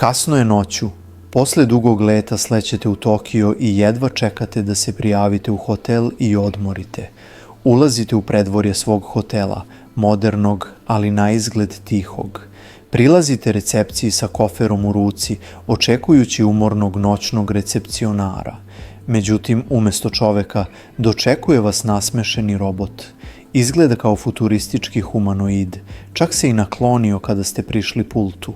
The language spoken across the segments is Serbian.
Kasno je noću. Posle dugog leta slećete u Tokio i jedva čekate da se prijavite u hotel i odmorite. Ulazite u predvorje svog hotela, modernog, ali naizgled tihog. Prilazite recepciji sa koferom u ruci, očekujući umornog noćnog recepcionara. Međutim, umesto čoveka, dočekuje vas nasmešeni robot. Izgleda kao futuristički humanoid, čak se i naklonio kada ste prišli pultu.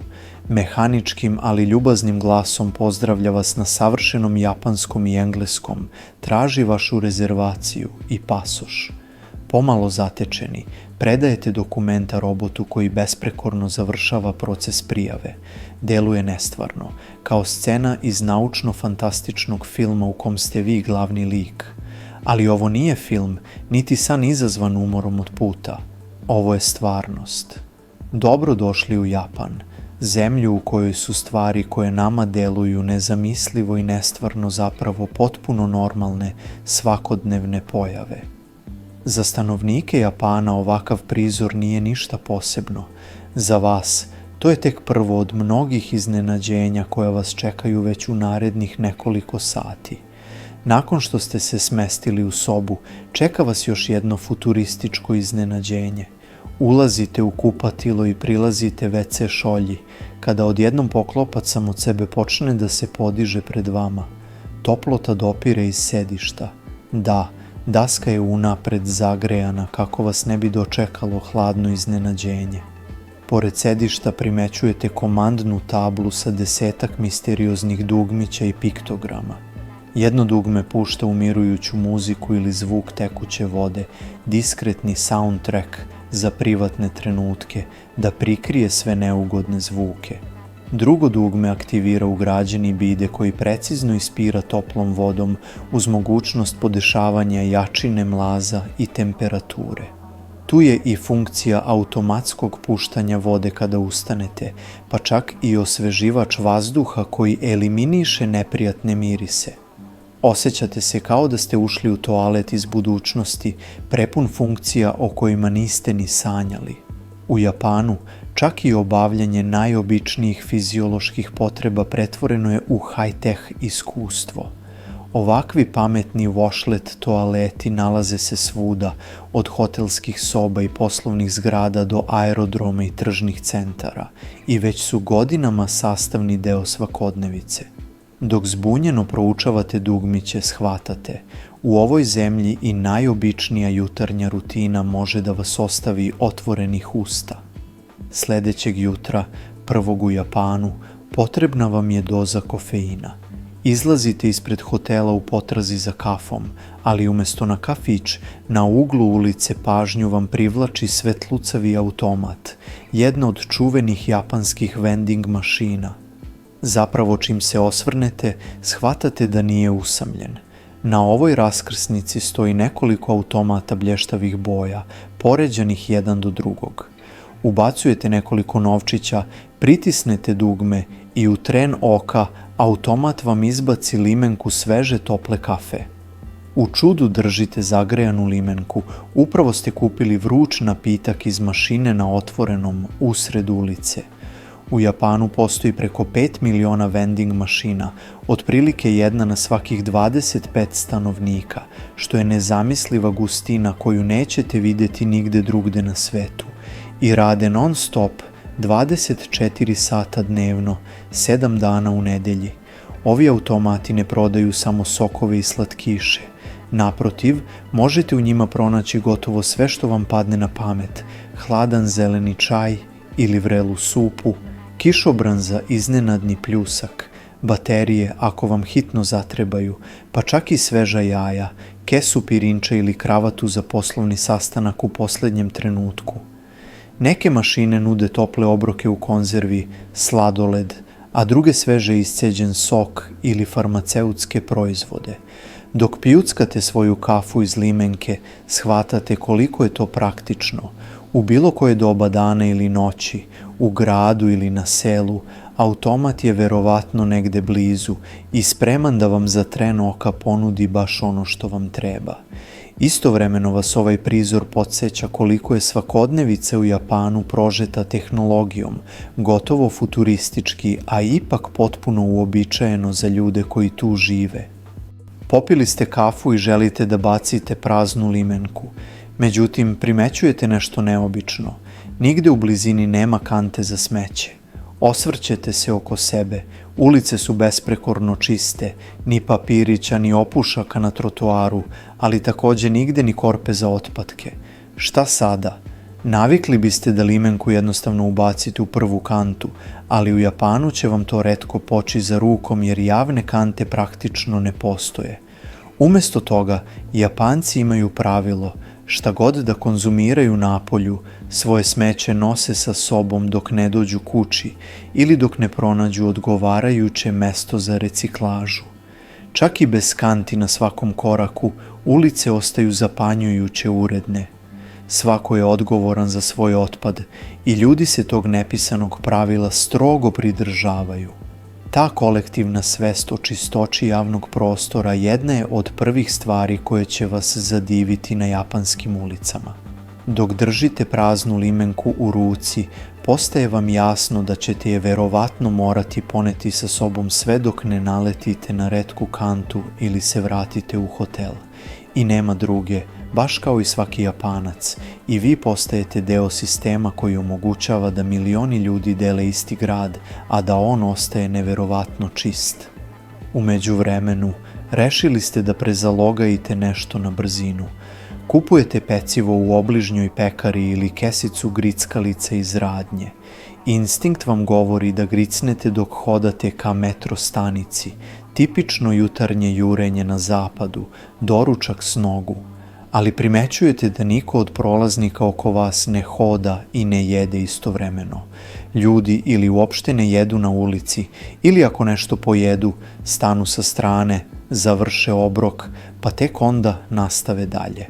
Mehaničkim, ali ljubaznim glasom pozdravlja vas na savršenom japanskom i engleskom, traži vašu rezervaciju i pasoš. Pomalo zatečeni, predajete dokumenta robotu koji besprekorno završava proces prijave. Deluje nestvarno, kao scena iz naučno-fantastičnog filma u kom ste vi glavni lik. Ali ovo nije film, niti san izazvan umorom od puta. Ovo je stvarnost. Dobro došli u Japan, zemlju u kojoj su stvari koje nama deluju nezamislivo i nestvarno zapravo potpuno normalne, svakodnevne pojave. Za stanovnike Japana ovakav prizor nije ništa posebno. Za vas to je tek prvo od mnogih iznenađenja koja vas čekaju već u narednih nekoliko sati. Nakon što ste se smestili u sobu, čeka vas još jedno futurističko iznenađenje. Ulazite u kupatilo i prilazite WC šolji, kada odjednom poklopac sam od sebe počne da se podiže pred vama. Toplota dopire iz sedišta. Da, daska je unapred zagrejana kako vas ne bi dočekalo hladno iznenađenje. Pored sedišta primećujete komandnu tablu sa 10 misterioznih dugmića i piktograma. Jedno dugme pušta umirujuću muziku ili zvuk tekuće vode, diskretni soundtrack za privatne trenutke, da prikrije sve neugodne zvuke. Drugo dugme aktivira ugrađeni bide koji precizno ispira toplom vodom uz mogućnost podešavanja jačine mlaza i temperature. Tu je i funkcija automatskog puštanja vode kada ustanete, pa čak i osveživač vazduha koji eliminiše neprijatne mirise. Osjećate se kao da ste ušli u toalet iz budućnosti, prepun funkcija o kojima niste ni sanjali. U Japanu čak i obavljanje najobičnijih fizioloških potreba pretvoreno je u high-tech iskustvo. Ovakvi pametni washlet toaleti nalaze se svuda, od hotelskih soba i poslovnih zgrada do aerodroma i tržnih centara, i već su godinama sastavni deo svakodnevice. Dok zbunjeno proučavate dugmiće, shvatate, u ovoj zemlji i najobičnija jutarnja rutina može da vas ostavi otvorenih usta. Sledećeg jutra, prvog u Japanu, potrebna vam je doza kofeina. Izlazite ispred hotela u potrazi za kafom, ali umesto na kafić, na uglu ulice pažnju vam privlači svetlucavi automat, jedna od čuvenih japanskih vending mašina. Zapravo čim se osvrnete, shvatate da nije usamljen. Na ovoj raskrsnici stoji nekoliko automata blještavih boja, poređanih jedan do drugog. Ubacujete nekoliko novčića, pritisnete dugme i u tren oka automat vam izbaci limenku sveže tople kafe. U čudu držite zagrejanu limenku, upravo ste kupili vruć napitak iz mašine na otvorenom, usred ulice. U Japanu postoji preko 5 miliona vending mašina, otprilike jedna na svakih 25 stanovnika, što je nezamisliva gustina koju nećete vidjeti nigde drugde na svetu. I rade non stop, 24 sata dnevno, 7 dana u nedelji. Ovi automati ne prodaju samo sokove i slatkiše. Naprotiv, možete u njima pronaći gotovo sve što vam padne na pamet, hladan zeleni čaj ili vrelu supu, kišobran za iznenadni pljusak, baterije ako vam hitno zatrebaju, pa čak i sveža jaja, kesu pirinča ili kravatu za poslovni sastanak u poslednjem trenutku. Neke mašine nude tople obroke u konzervi, sladoled, a druge sveže isceđen sok ili farmaceutske proizvode. Dok pijuckate svoju kafu iz limenke, shvatate koliko je to praktično. U bilo koje doba dana ili noći, u gradu ili na selu, Automat je verovatno negde blizu i spreman da vam za tren oka ponudi baš ono što vam treba. Istovremeno vas ovaj prizor podsjeća koliko je svakodnevica u Japanu prožeta tehnologijom, gotovo futuristički, a ipak potpuno uobičajeno za ljude koji tu žive. Popili ste kafu i želite da bacite praznu limenku. Međutim, primećujete nešto neobično. Nigde u blizini nema kante za smeće. Osvrćete se oko sebe, ulice su besprekorno čiste, ni papirića ni opušaka na trotoaru, ali takođe nigde ni korpe za otpatke. Šta sada? Navikli biste da limenku jednostavno ubacite u prvu kantu, ali u Japanu će vam to retko poći za rukom jer javne kante praktično ne postoje. Umesto toga, Japanci imaju pravilo: šta god da konzumiraju napolju, svoje smeće nose sa sobom dok ne dođu kući ili dok ne pronađu odgovarajuće mesto za reciklažu. Čak i bez kanti na svakom koraku, ulice ostaju zapanjujuće uredne. Svako je odgovoran za svoj otpad i ljudi se tog nepisanog pravila strogo pridržavaju. Ta kolektivna svest o čistoći javnog prostora jedna je od prvih stvari koje će vas zadiviti na japanskim ulicama. Dok držite praznu limenku u ruci, postaje vam jasno da ćete je verovatno morati poneti sa sobom sve dok ne naletite na retku kantu ili se vratite u hotel. I nema druge, baš kao i svaki Japanac, i vi postajete deo sistema koji omogućava da milioni ljudi dele isti grad, a da on ostaje neverovatno čist. U međuvremenu, rešili ste da prezalogajite nešto na brzinu. Kupujete pecivo u obližnjoj pekari ili kesicu grickalica iz radnje. Instinkt vam govori da gricnete dok hodate ka metro stanici, tipično jutarnje jurenje na zapadu, doručak s nogu. Ali primećujete da niko od prolaznika oko vas ne hoda i ne jede istovremeno. Ljudi ili uopšte ne jedu na ulici, ili ako nešto pojedu, stanu sa strane, završe obrok, pa tek onda nastave dalje.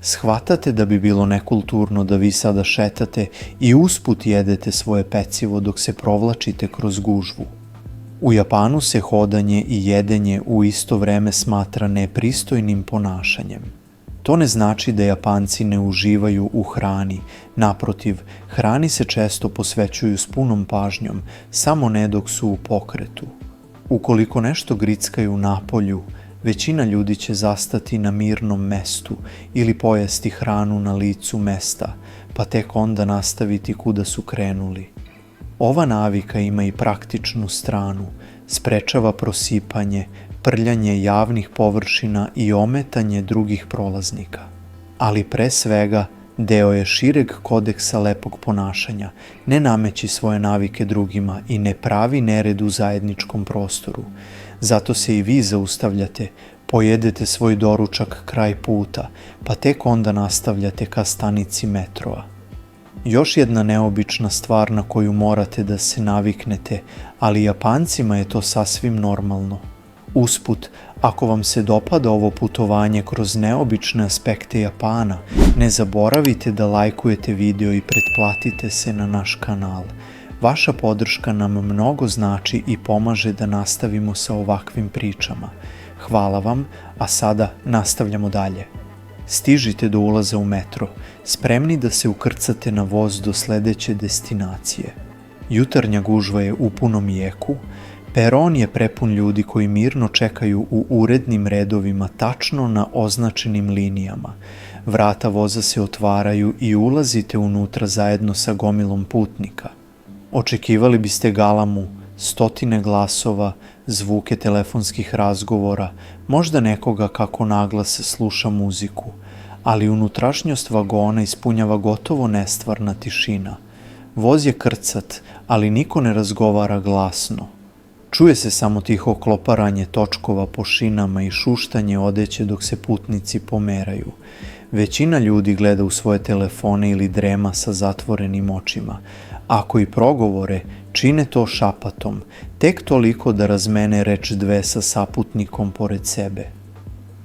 Shvatate da bi bilo nekulturno da vi sada šetate i usput jedete svoje pecivo dok se provlačite kroz gužvu. U Japanu se hodanje i jedenje u isto vreme smatra nepristojnim ponašanjem. To ne znači da Japanci ne uživaju u hrani, naprotiv, hrani se često posvećuju s punom pažnjom, samo ne dok su u pokretu. Ukoliko nešto grickaju napolju, većina ljudi će zastati na mirnom mestu ili pojesti hranu na licu mesta, pa tek onda nastaviti kuda su krenuli. Ova navika ima i praktičnu stranu, sprečava prosipanje, prljanje javnih površina i ometanje drugih prolaznika. Ali pre svega, deo je šireg kodeksa lepog ponašanja, ne nameći svoje navike drugima i ne pravi nered u zajedničkom prostoru. Zato se i vi zaustavljate, pojedete svoj doručak kraj puta, pa tek onda nastavljate ka stanici metroa. Još jedna neobična stvar na koju morate da se naviknete, ali Japancima je to sasvim normalno. Usput, ako vam se dopada ovo putovanje kroz neobične aspekte Japana, ne zaboravite da lajkujete video i pretplatite se na naš kanal. Vaša podrška nam mnogo znači i pomaže da nastavimo sa ovakvim pričama. Hvala vam, a sada nastavljamo dalje. Stižite do ulaza u metro, spremni da se ukrcate na voz do sledeće destinacije. Jutarnja gužva je u punom jeku, peron je prepun ljudi koji mirno čekaju u urednim redovima tačno na označenim linijama. Vrata voza se otvaraju i ulazite unutra zajedno sa gomilom putnika. Očekivali biste galamu, stotine glasova, zvuke telefonskih razgovora, možda nekoga kako naglas sluša muziku, ali unutrašnjost vagona ispunjava gotovo nestvarna tišina. Voz je krcat, ali niko ne razgovara glasno. Čuje se samo tiho kloparanje točkova po šinama i šuštanje odeće dok se putnici pomeraju. Većina ljudi gleda u svoje telefone ili drema sa zatvorenim očima. Ako i progovore, čine to šapatom, tek toliko da razmene reč dve sa saputnikom pored sebe.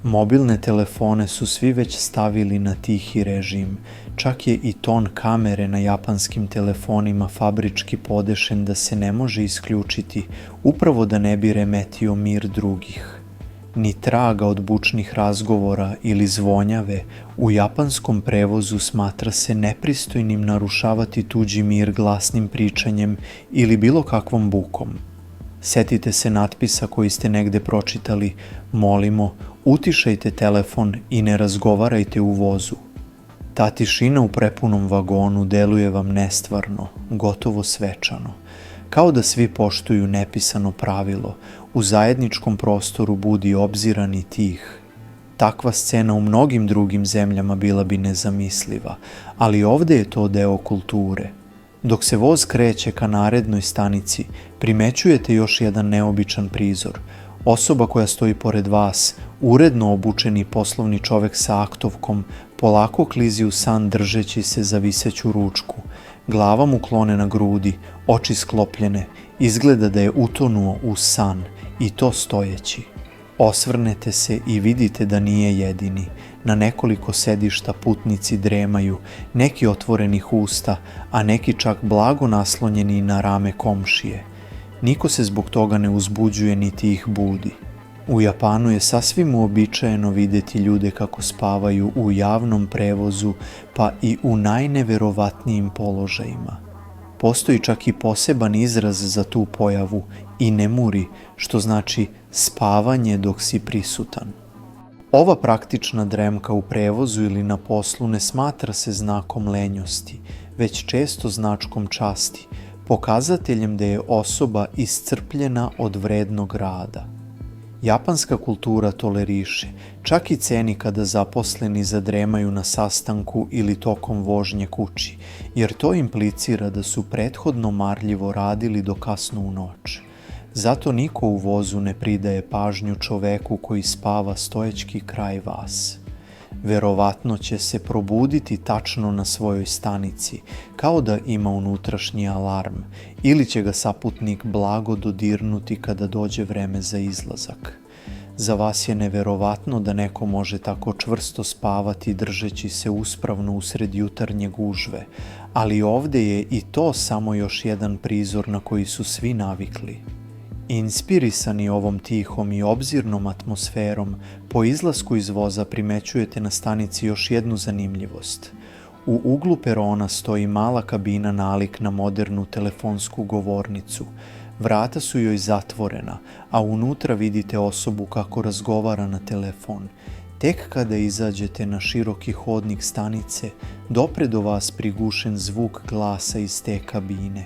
Mobilne telefone su svi već stavili na tihi režim, čak je i ton kamere na japanskim telefonima fabrički podešen da se ne može isključiti, upravo da ne bi remetio mir drugih. Ni traga od bučnih razgovora ili zvonjave u japanskom prevozu smatra se nepristojnim narušavati tuđi mir glasnim pričanjem ili bilo kakvom bukom. Setite se natpisa koji ste negde pročitali: molimo, utišajte telefon i ne razgovarajte u vozu. Ta tišina u prepunom vagonu deluje vam nestvarno, gotovo svečano, kao da svi poštuju nepisano pravilo, u zajedničkom prostoru budi obziran i tih. Takva scena u mnogim drugim zemljama bila bi nezamisliva, ali ovde je to deo kulture. Dok se voz kreće ka narednoj stanici, primećujete još jedan neobičan prizor. Osoba koja stoji pored vas, uredno obučeni poslovni čovek sa aktovkom, polako klizi u san držeći se za viseću ručku. Glava mu klone na grudi, oči sklopljene, izgleda da je utonuo u san, i to stojeći. Osvrnete se i vidite da nije jedini. Na nekoliko sedišta putnici dremaju, neki otvorenih usta, a neki čak blago naslonjeni na rame komšije. Niko se zbog toga ne uzbuđuje niti ih budi. U Japanu je sasvim uobičajeno videti ljude kako spavaju u javnom prevozu, pa i u najneverovatnijim položajima. Postoji čak i poseban izraz za tu pojavu, inemuri, što znači spavanje dok si prisutan. Ova praktična dremka u prevozu ili na poslu ne smatra se znakom lenjosti, već često značkom časti, pokazateljem da je osoba iscrpljena od vrednog rada. Japanska kultura toleriše, čak i ceni kada zaposleni zadremaju na sastanku ili tokom vožnje kući, jer to implicira da su prethodno marljivo radili do kasno u noć. Zato niko u vozu ne pridaje pažnju čoveku koji spava stojećki kraj vas. Verovatno će se probuditi tačno na svojoj stanici, kao da ima unutrašnji alarm, ili će ga saputnik blago dodirnuti kada dođe vreme za izlazak. Za vas je neverovatno da neko može tako čvrsto spavati držeći se uspravno usred jutarnje gužve, ali ovde je i to samo još jedan prizor na koji su svi navikli. Inspirisani ovom tihom i obzirnom atmosferom, po izlasku iz voza primećujete na stanici još jednu zanimljivost. U uglu perona stoji mala kabina nalik na modernu telefonsku govornicu. Vrata su joj zatvorena, a unutra vidite osobu kako razgovara na telefon. Tek kada izađete na široki hodnik stanice, dopre do vas prigušen zvuk glasa iz te kabine.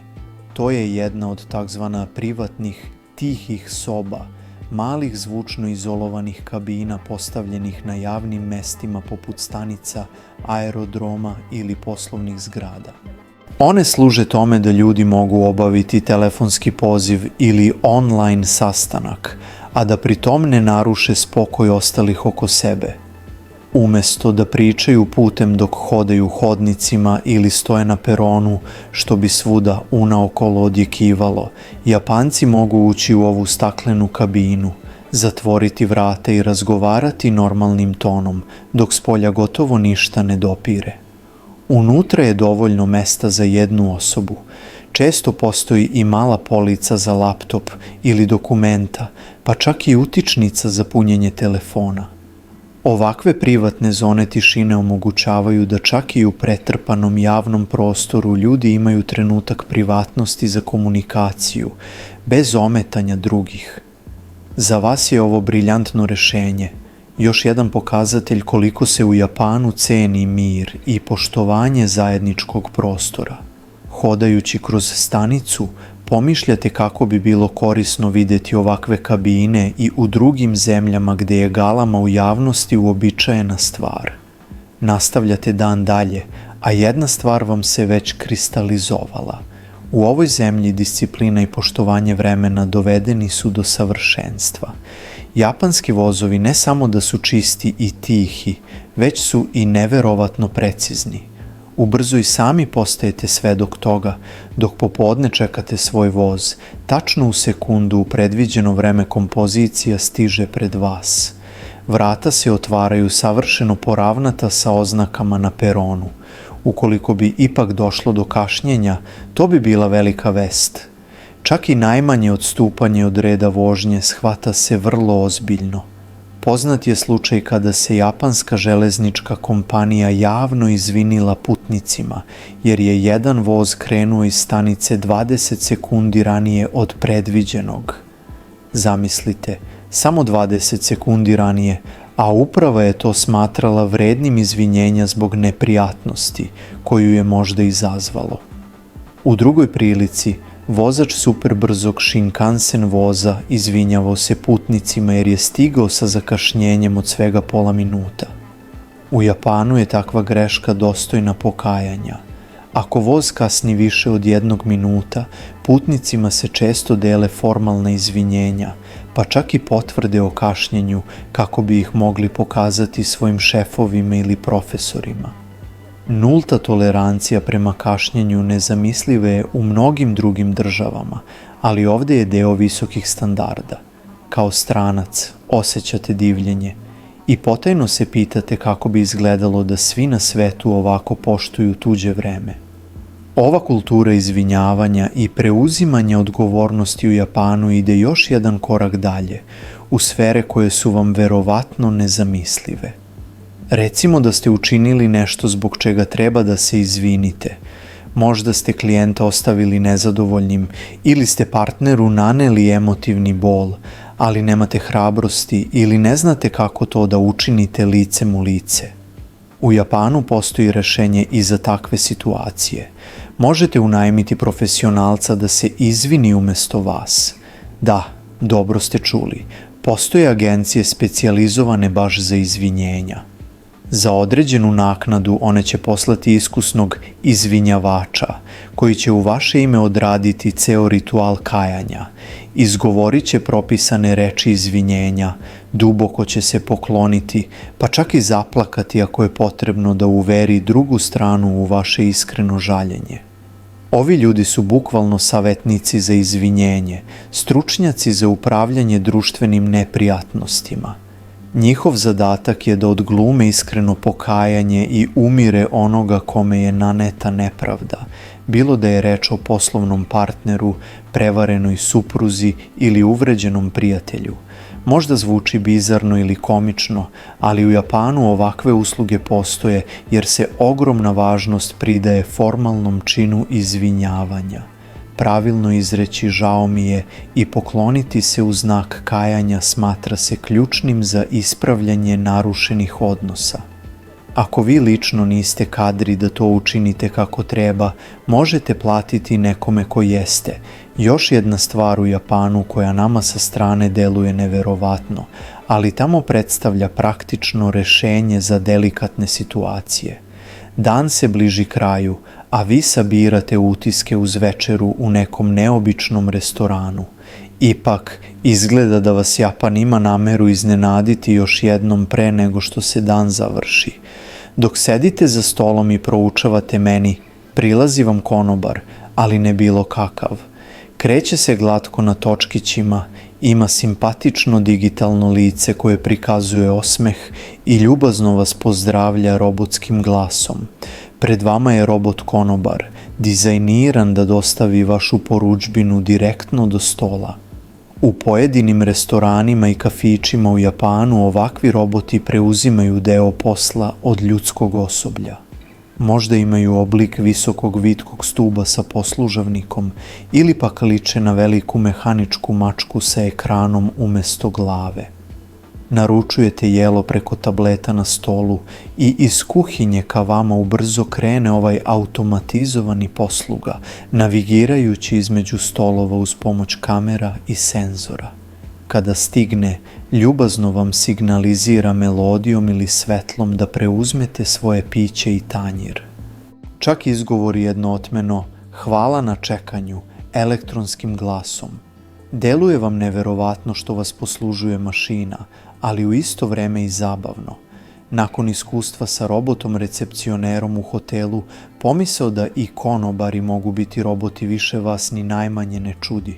To je jedna od takzvana privatnih tihih soba, malih zvučno izolovanih kabina postavljenih na javnim mestima poput stanica, aerodroma ili poslovnih zgrada. One služe tome da ljudi mogu obaviti telefonski poziv ili online sastanak, a da pritom ne naruše spokoj ostalih oko sebe. Umesto da pričaju putem dok hodaju hodnicima ili stoje na peronu, što bi svuda unaokolo odjekivalo, Japanci mogu ući u ovu staklenu kabinu, zatvoriti vrata i razgovarati normalnim tonom, dok spolja gotovo ništa ne dopire. Unutra je dovoljno mesta za jednu osobu. Često postoji i mala polica za laptop ili dokumenta, pa čak i utičnica za punjenje telefona. Ovakve privatne zone tišine omogućavaju da čak i u pretrpanom javnom prostoru ljudi imaju trenutak privatnosti za komunikaciju, bez ometanja drugih. Za vas je ovo briljantno rešenje, još jedan pokazatelj koliko se u Japanu ceni mir i poštovanje zajedničkog prostora. Hodajući kroz stanicu, pomišljate kako bi bilo korisno videti ovakve kabine i u drugim zemljama gde je galama u javnosti uobičajena stvar. Nastavljate dan dalje, a jedna stvar vam se već kristalizovala. U ovoj zemlji disciplina i poštovanje vremena dovedeni su do savršenstva. Japanski vozovi ne samo da su čisti i tihi, već su i neverovatno precizni. Ubrzo i sami postajete svedok toga, dok popodne čekate svoj voz, tačno u sekundu u predviđeno vreme kompozicija stiže pred vas. Vrata se otvaraju savršeno poravnata sa oznakama na peronu. Ukoliko bi ipak došlo do kašnjenja, to bi bila velika vest. Čak i najmanje odstupanje od reda vožnje shvata se vrlo ozbiljno. Poznat je slučaj kada se japanska železnička kompanija javno izvinila putnicima, jer je jedan voz krenuo iz stanice 20 sekundi ranije od predviđenog. Zamislite, samo 20 sekundi ranije, a uprava je to smatrala vrednim izvinjenja zbog neprijatnosti koju je možda izazvalo. U drugoj prilici, vozač superbrzog Shinkansen voza izvinjavao se putnicima jer je stigao sa zakašnjenjem od svega pola minuta. U Japanu je takva greška dostojna pokajanja. Ako voz kasni više od 1 minuta, putnicima se često dele formalna izvinjenja, pa čak i potvrde o kašnjenju kako bi ih mogli pokazati svojim šefovima ili profesorima. Nulta tolerancija prema kašnjenju nezamisliva je u mnogim drugim državama, ali ovdje je deo visokih standarda. Kao stranac osjećate divljenje i potajno se pitate kako bi izgledalo da svi na svetu ovako poštuju tuđe vreme. Ova kultura izvinjavanja i preuzimanja odgovornosti u Japanu ide još jedan korak dalje, u sfere koje su vam verovatno nezamislive. Recimo da ste učinili nešto zbog čega treba da se izvinite. Možda ste klijenta ostavili nezadovoljnim ili ste partneru naneli emotivni bol, ali nemate hrabrosti ili ne znate kako to da učinite licem u lice. U Japanu postoji rešenje i za takve situacije. Možete unajmiti profesionalca da se izvini umesto vas. Da, dobro ste čuli. Postoje agencije specijalizovane baš za izvinjenja. Za određenu naknadu one će poslati iskusnog izvinjavača, koji će u vaše ime odraditi ceo ritual kajanja. Izgovorit će propisane reči izvinjenja, duboko će se pokloniti, pa čak i zaplakati ako je potrebno da uveri drugu stranu u vaše iskreno žaljenje. Ovi ljudi su bukvalno savetnici za izvinjenje, stručnjaci za upravljanje društvenim neprijatnostima. Njihov zadatak je da odglume iskreno pokajanje i umire onoga kome je naneta nepravda, bilo da je reč o poslovnom partneru, prevarenoj supruzi ili uvređenom prijatelju. Možda zvuči bizarno ili komično, ali u Japanu ovakve usluge postoje jer se ogromna važnost pridaje formalnom činu izvinjavanja. Pravilno izreći žao mi je i pokloniti se u znak kajanja smatra se ključnim za ispravljanje narušenih odnosa. Ako vi lično niste kadri da to učinite kako treba, možete platiti nekome ko jeste. Još jedna stvar u Japanu koja nama sa strane deluje neverovatno, ali tamo predstavlja praktično rešenje za delikatne situacije. Dan se bliži kraju, a vi sabirate utiske uz večeru u nekom neobičnom restoranu. Ipak, izgleda da vas Japan ima nameru iznenaditi još jednom pre nego što se dan završi. Dok sedite za stolom i proučavate meni, prilazi vam konobar, ali ne bilo kakav. Kreće se glatko na točkićima, ima simpatično digitalno lice koje prikazuje osmeh i ljubazno vas pozdravlja robotskim glasom. Pred vama je robot konobar, dizajniran da dostavi vašu porudžbinu direktno do stola. U pojedinim restoranima i kafićima u Japanu ovakvi roboti preuzimaju deo posla od ljudskog osoblja. Možda imaju oblik visokog vitkog stuba sa poslužavnikom ili pak liče na veliku mehaničku mačku sa ekranom umesto glave. Naručujete jelo preko tableta na stolu i iz kuhinje ka vama ubrzo krene ovaj automatizovani posluga, navigirajući između stolova uz pomoć kamera i senzora. Kada stigne, ljubazno vam signalizira melodijom ili svetlom da preuzmete svoje piće i tanjir. Čak izgovori jednootmeno "Hvala na čekanju" elektronskim glasom. Deluje vam neverovatno što vas poslužuje mašina, ali u isto vreme i zabavno. Nakon iskustva sa robotom recepcionerom u hotelu, pomisao da i konobari mogu biti roboti više vas ni najmanje ne čudi.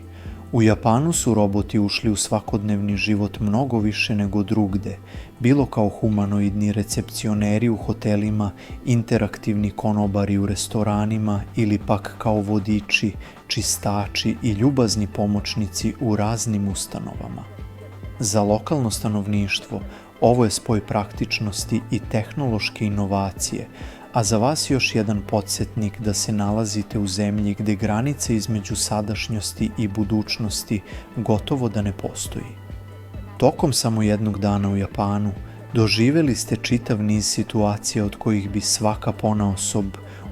U Japanu su roboti ušli u svakodnevni život mnogo više nego drugde, bilo kao humanoidni recepcioneri u hotelima, interaktivni konobari u restoranima ili pak kao vodiči, čistači i ljubazni pomoćnici u raznim ustanovama. Za lokalno stanovništvo ovo je spoj praktičnosti i tehnološke inovacije, a za vas još jedan podsjetnik da se nalazite u zemlji gde granice između sadašnjosti i budućnosti gotovo da ne postoji. Tokom samo jednog dana u Japanu doživeli ste čitav niz situacija od kojih bi svaka ponaosob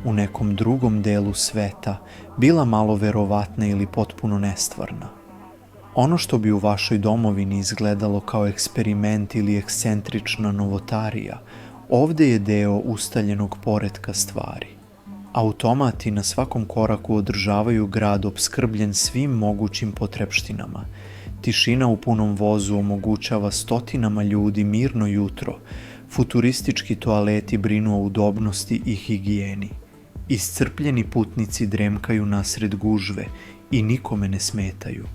u nekom drugom delu sveta bila malo verovatna ili potpuno nestvarna. Ono što bi u vašoj domovini izgledalo kao eksperiment ili ekscentrična novotarija, ovde je deo ustaljenog poretka stvari. Automati na svakom koraku održavaju grad opskrbljen svim mogućim potrepštinama. Tišina u punom vozu omogućava stotinama ljudi mirno jutro. Futuristički toaleti brinu o udobnosti i higijeni. Iscrpljeni putnici dremkaju nasred gužve i nikome ne smetaju.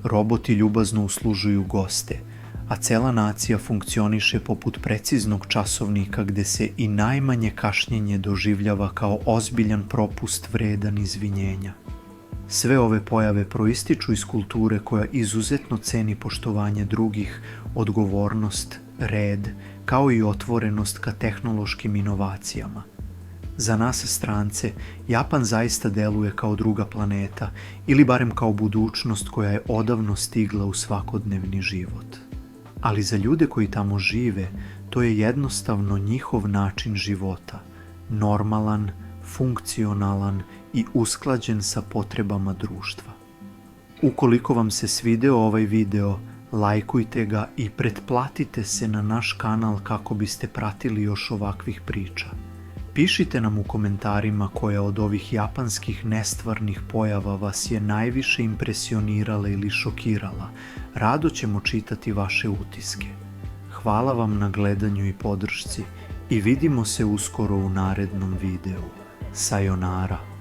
Roboti ljubazno uslužuju goste, a cela nacija funkcioniše poput preciznog časovnika gde se i najmanje kašnjenje doživljava kao ozbiljan propust vredan izvinjenja. Sve ove pojave proističu iz kulture koja izuzetno ceni poštovanje drugih, odgovornost, red, kao i otvorenost ka tehnološkim inovacijama. Za nas strance, Japan zaista deluje kao druga planeta ili barem kao budućnost koja je odavno stigla u svakodnevni život. Ali za ljude koji tamo žive, to je jednostavno njihov način života, normalan, funkcionalan i usklađen sa potrebama društva. Ukoliko vam se svideo ovaj video, lajkujte ga i pretplatite se na naš kanal kako biste pratili još ovakvih priča. Pišite nam u komentarima koja od ovih japanskih nestvarnih pojava vas je najviše impresionirala ili šokirala. Rado ćemo čitati vaše utiske. Hvala vam na gledanju i podršci i vidimo se uskoro u narednom videu. Sayonara.